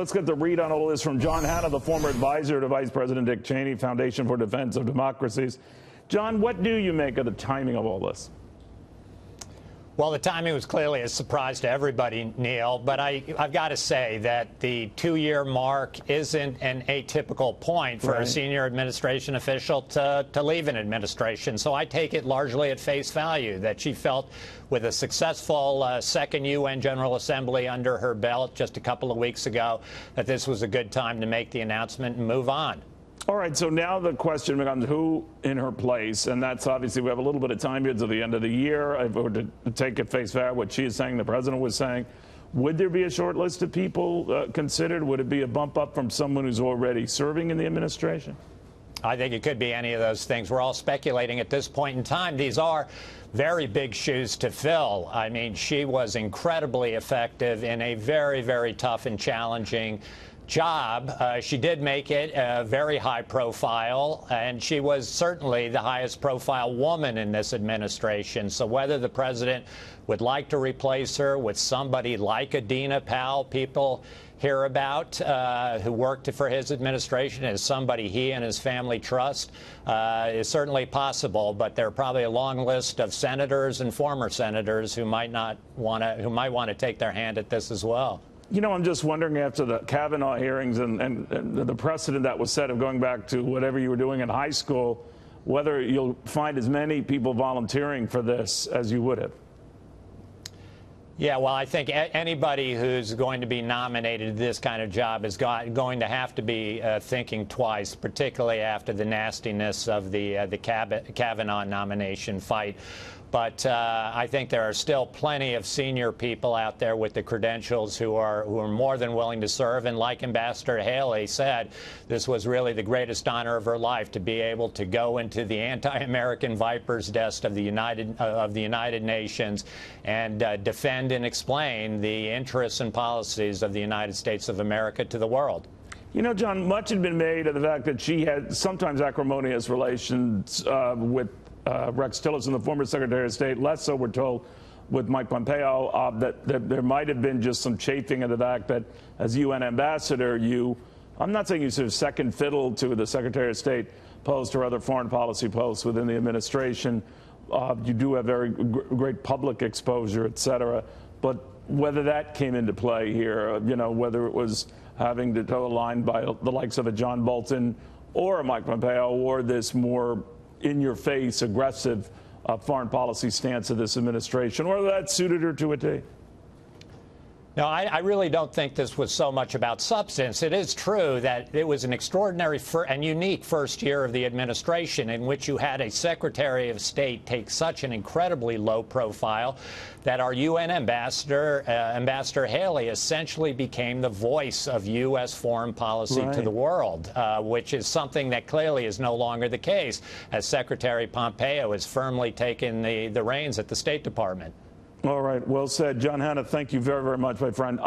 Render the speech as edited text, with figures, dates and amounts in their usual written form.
Let's get the read on all this from John Hanna, the former advisor to Vice President Dick Cheney, Foundation for Defense of Democracies. John, what do you make of the timing of all this? Well, the timing was clearly a surprise to everybody, Neil, but I've got to say that the 2-year mark isn't an atypical point for a senior administration official to leave an administration. So I take it largely at face value that she felt with a successful second UN General Assembly under her belt just a couple of weeks ago that this was a good time to make the announcement and move on. All right, so now the question becomes who in her place, and that's obviously we have a little bit of time here to the end of the year. If we were to take at face value what she is saying, the president was saying, would there be a short list of people considered? Would it be a bump up from someone who's already serving in the administration? I think it could be any of those things. We're all speculating at this point in time. These are very big shoes to fill. I mean, she was incredibly effective in a very, very tough and challenging job. She did make it very high profile, and she was certainly the highest profile woman in this administration. So whether the president would like to replace her with somebody like Adina Powell, people hear about, who worked for his administration, as somebody he and his family trust, is certainly possible. But there are probably a long list of senators and former senators who might want to take their hand at this as well. You know, I'm just wondering after the Kavanaugh hearings and the precedent that was set of going back to whatever you were doing in high school, whether you'll find as many people volunteering for this as you would have. Yeah, well, I think anybody who's going to be nominated to this kind of job is going to have to be thinking twice, particularly after the nastiness of the Kavanaugh nomination fight. But I think there are still plenty of senior people out there with the credentials who are more than willing to serve. And like Ambassador Haley said, this was really the greatest honor of her life to be able to go into the anti-American viper's nest of the United Nations and defend and explain the interests and policies of the United States of America to the world. You know, John, much had been made of the fact that she had sometimes acrimonious relations with Rex Tillerson, the former Secretary of State, less so, we're told, with Mike Pompeo, that there might have been just some chafing of the fact that as UN ambassador, I'm not saying you sort of second fiddle to the Secretary of State post or other foreign policy posts within the administration. You do have very great public exposure, et cetera. But whether that came into play here, you know, whether it was having to toe a line by the likes of a John Bolton or a Mike Pompeo or this more in-your-face, aggressive foreign policy stance of this administration, or that suited her to a T? No, I really don't think this was so much about substance. It is true that it was an extraordinary and unique first year of the administration in which you had a Secretary of State take such an incredibly low profile that our UN ambassador, Ambassador Haley, essentially became the voice of U.S. foreign policy to the world, which is something that clearly is no longer the case, as Secretary Pompeo has firmly taken the reins at the State Department. All right. Well said. John Hanna, thank you very, very much, my friend.